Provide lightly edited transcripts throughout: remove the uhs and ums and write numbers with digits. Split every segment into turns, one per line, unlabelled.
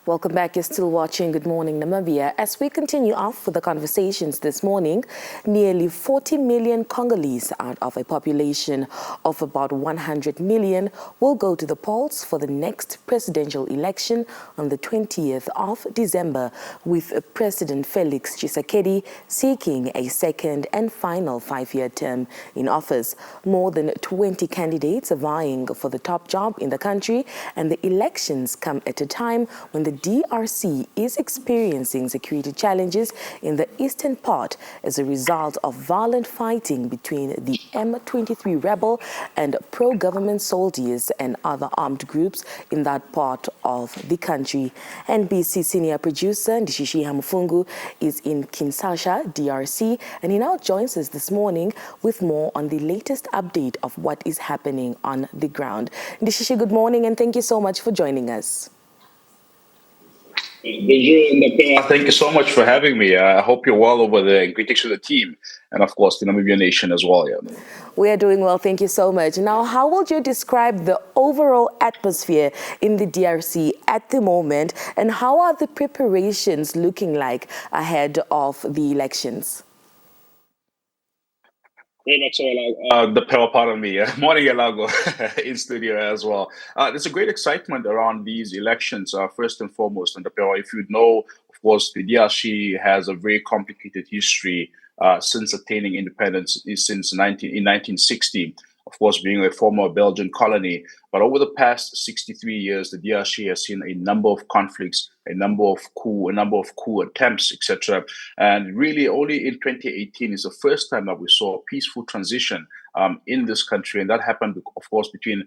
Welcome back. You're still watching Good Morning Namibia. As we continue off with the conversations this morning, nearly 40 million Congolese out of a population of about 100 million will go to the polls for the next presidential election on the 20th of December, with President Felix Tshisekedi seeking a second and final 5-year term in office. More than 20 candidates are vying for the top job in the country, and the elections come at a time when the DRC is experiencing security challenges in the eastern part as a result of violent fighting between the M23 rebel and pro-government soldiers and other armed groups in that part of the country. NBC senior producer Ndishishii Hamufungu is in Kinshasa, DRC, and he now joins us this morning with more on the latest update of what is happening on the ground. Ndishishii, good morning, and thank you so much for joining us.
Bonjour, Ndapewa. Thank you so much for having me. I hope you're well over there, and greetings to the team, and of course the Namibian nation as well. Yeah.
We are doing well, thank you so much. Now, how would you describe the overall atmosphere in the DRC at the moment, and how are the preparations looking like ahead of the elections?
Very much so, Ndapewa, pardon me. Morning, Elago, in studio as well. There's a great excitement around these elections, first and foremost. And Ndapewa, if you know, of course, the DRC has a very complicated history since attaining independence since 1960. Of course, being a former Belgian colony. But over the past 63 years, the DRC has seen a number of conflicts, a number of coup attempts, etc. And really, only in 2018 is the first time that we saw a peaceful transition in this country, and that happened, of course, between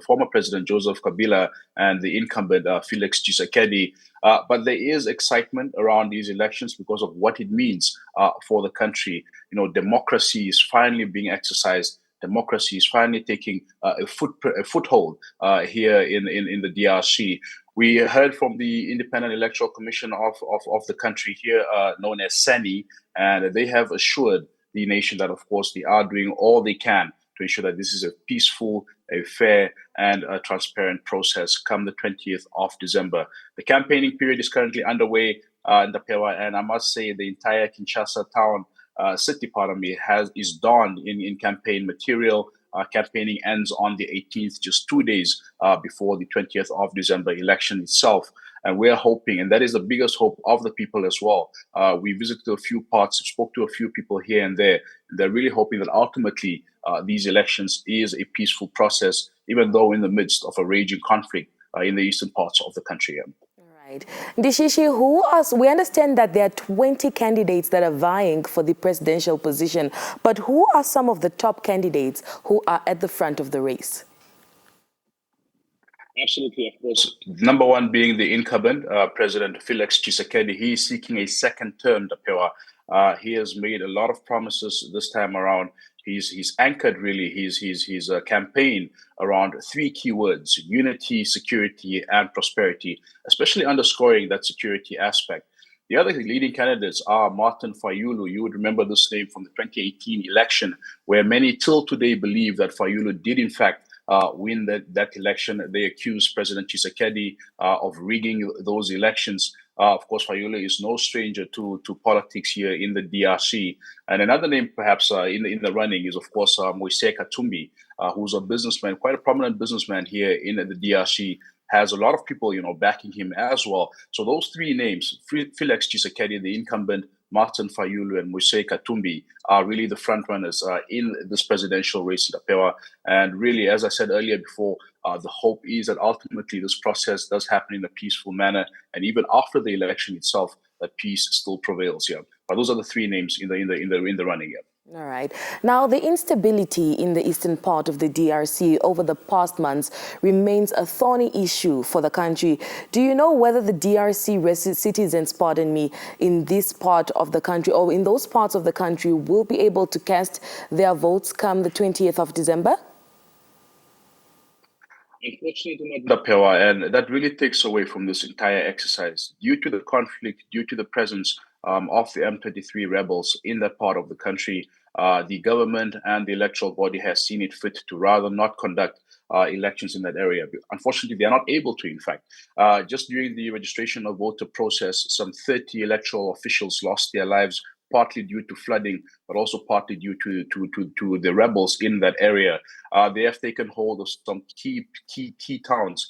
former President Joseph Kabila and the incumbent Felix Tshisekedi. But there is excitement around these elections because of what it means for the country. You know, democracy is finally being exercised. Democracy is finally taking a foothold here in the DRC. We heard from the Independent Electoral Commission of the country here, known as SENI, and they have assured the nation that, of course, they are doing all they can to ensure that this is a peaceful, a fair, and a transparent process come the 20th of December. The campaigning period is currently underway in Ndapewa, and I must say the entire Kinshasa town city, pardon me, is donned in campaign material. Campaigning ends on the 18th, just 2 days before the 20th of December election itself. And we're hoping, and that is the biggest hope of the people as well. We visited a few parts, spoke to a few people here and there. And they're really hoping that ultimately these elections is a peaceful process, even though in the midst of a raging conflict in the eastern parts of the country.
Right. Ndishishii, we understand that there are 20 candidates that are vying for the presidential position, but who are some of the top candidates who are at the front of the race?
Absolutely, of course. Number one being the incumbent, President Felix Tshisekedi. He is seeking a second term, Ndapewa. He has made a lot of promises this time around. He's anchored really his campaign around three keywords: unity, security, and prosperity, especially underscoring that security aspect. The other leading candidates are Martin Fayulu. You would remember this name from the 2018 election, where many till today believe that Fayulu did in fact win that election. They accused President Tshisekedi of rigging those elections. Of course, Fayulu is no stranger to politics here in the DRC. And another name, perhaps in the running, is of course Moise Katumbi, who's a businessman, quite a prominent businessman here in the DRC. Has a lot of people, backing him as well. So those three names, Felix Tshisekedi, the incumbent, Martin Fayulu, and Moise Katumbi, are really the front runners in this presidential race in Ndapewa. And really, as I said earlier before, the hope is that ultimately this process does happen in a peaceful manner, and even after the election itself, that peace still prevails here. But those are the three names in the running here.
All right. Now, the instability in the eastern part of the DRC over the past months remains a thorny issue for the country. Do you know whether the DRC citizens, pardon me, in this part of the country or in those parts of the country will be able to cast their votes come the 20th of December?
Unfortunately, not Ndapewa, and that really takes away from this entire exercise. Due to the conflict, due to the presence of the M23 rebels in that part of the country, the government and the electoral body has seen it fit to rather not conduct elections in that area. Unfortunately, they are not able to, in fact. Just during the registration of voter process, some 30 electoral officials lost their lives, partly due to flooding, but also partly due to the rebels in that area. They have taken hold of some key towns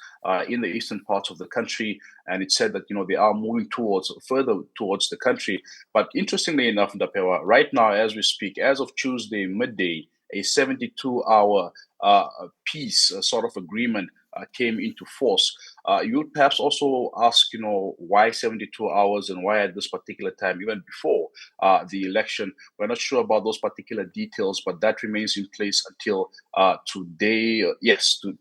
in the eastern parts of the country, and it's said that they are moving further towards the country. But interestingly enough, Ndapewa, right now as we speak, as of Tuesday midday, a 72-hour peace sort of agreement came into force. You would perhaps also ask, why 72 hours and why at this particular time, even before the election? We're not sure about those particular details, but that remains in place until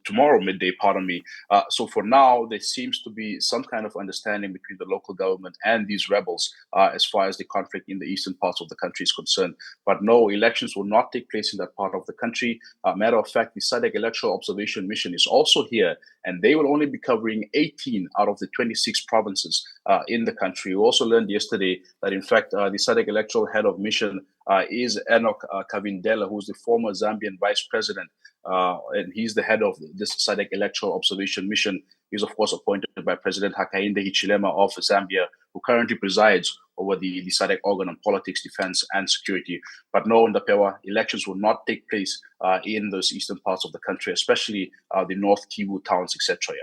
tomorrow midday, pardon me. So for now, there seems to be some kind of understanding between the local government and these rebels as far as the conflict in the eastern parts of the country is concerned. But no, elections will not take place in that part of the country. Matter of fact, the SADC Electoral Observation Mission is also here, and they will only be covering 18 out of the 26 provinces in the country. We also learned yesterday that, in fact, the SADC Electoral Head of Mission is Enoch Kavindela, who's the former Zambian Vice President, and he's the head of this SADC Electoral Observation Mission. He's, of course, appointed by President Hakainde Hichilema of Zambia, who currently presides over the SADC organ on politics, defense, and security. But no, Ndapewa, elections will not take place in those eastern parts of the country, especially the North Kivu towns, etc.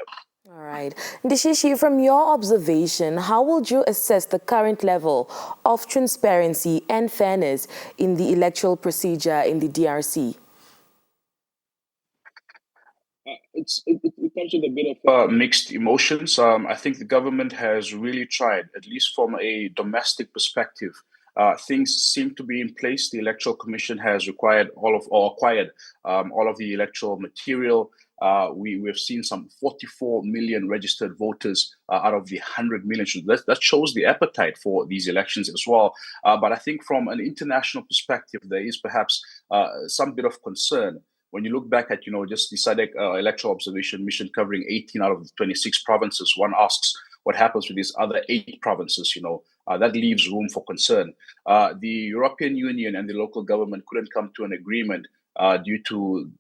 All right. Ndishishii, from your observation, how would you assess the current level of transparency and fairness in the electoral procedure in the DRC?
It comes with a bit of mixed emotions. I think the government has really tried, at least from a domestic perspective. Things seem to be in place. The Electoral Commission has acquired all of the electoral material. We've seen some 44 million registered voters out of the 100 million. That shows the appetite for these elections as well. But I think from an international perspective, there is perhaps some bit of concern. When you look back at, just the SADC Electoral Observation Mission covering 18 out of the 26 provinces, one asks what happens with these other 8 provinces, that leaves room for concern. The European Union and the local government couldn't come to an agreement due to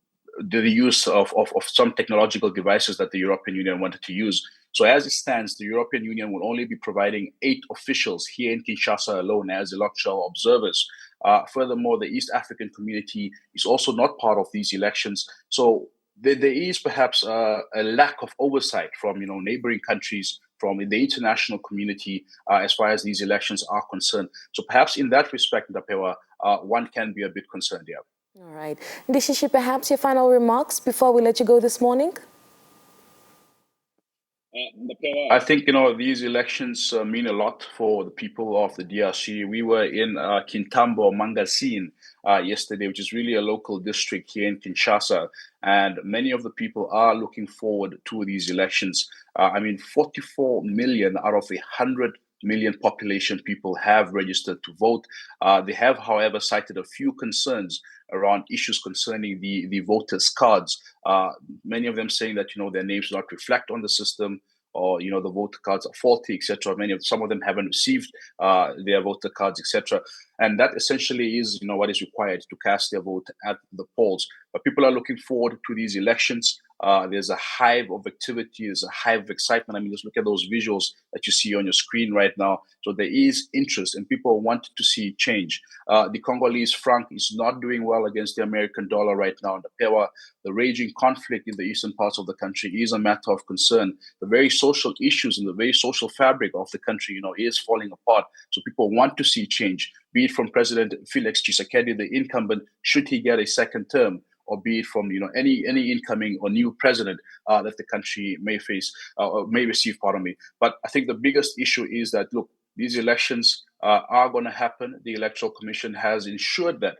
the use of some technological devices that the European Union wanted to use. So as it stands, the European Union will only be providing 8 officials here in Kinshasa alone as electoral observers. Furthermore, the East African community is also not part of these elections. So there is perhaps a lack of oversight from neighboring countries, from the international community, as far as these elections are concerned. So perhaps in that respect, Ndapewa, one can be a bit concerned here.
All right. Ndishishii, perhaps your final remarks before we let you go this morning?
I think, these elections mean a lot for the people of the DRC. We were in Kintambo, Mangasin yesterday, which is really a local district here in Kinshasa. And many of the people are looking forward to these elections. 44 million out of 100 million population people have registered to vote. They have, however, cited a few concerns around issues concerning the voters' cards. Many of them saying that their names do not reflect on the system, or the voter cards are faulty, etc. Some of them haven't received their voter cards, etc. And that essentially is what is required to cast their vote at the polls. But people are looking forward to these elections. There's a hive of activity, there's a hive of excitement. Just look at those visuals that you see on your screen right now. So there is interest and people want to see change. The Congolese franc is not doing well against the American dollar right now. The raging conflict in the eastern parts of the country is a matter of concern. The very social issues and the very social fabric of the country, is falling apart. So people want to see change, be it from President Felix Tshisekedi, the incumbent, should he get a second term, or be it from any incoming or new president that the country may face or may receive. Pardon me. But I think the biggest issue is that these elections are going to happen. The Electoral Commission has ensured that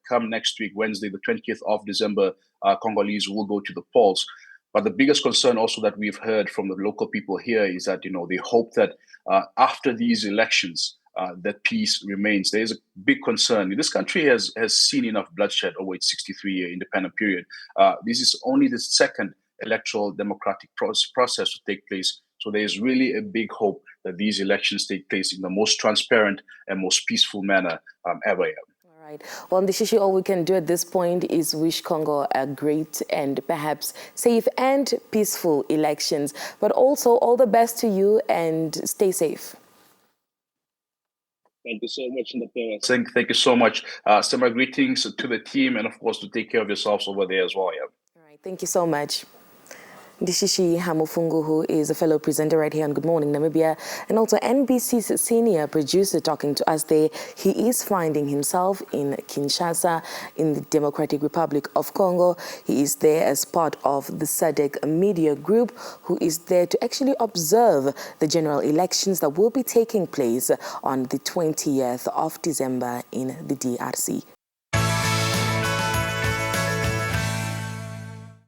come next week, Wednesday, the 20th of December, Congolese will go to the polls. But the biggest concern also that we've heard from the local people here is that they hope that after these elections, that peace remains. There is a big concern. This country has seen enough bloodshed over its 63-year independent period. This is only the second electoral democratic process to take place. So there is really a big hope that these elections take place in the most transparent and most peaceful manner ever.
Right. Well, Ndishishii, all we can do at this point is wish Congo a great and perhaps safe and peaceful elections. But also, all the best to you and stay safe.
Thank you so much, Ndapewa. Thank you so much. Send my greetings to the team, and of course, to take care of yourselves over there as well. Yeah.
All right. Thank you so much. Ndishishii Hamufungu, who is a fellow presenter right here on Good Morning Namibia, and also NBC's senior producer talking to us there. He is finding himself in Kinshasa, in the Democratic Republic of Congo. He is there as part of the SADC media group, who is there to actually observe the general elections that will be taking place on the 20th of December in the DRC.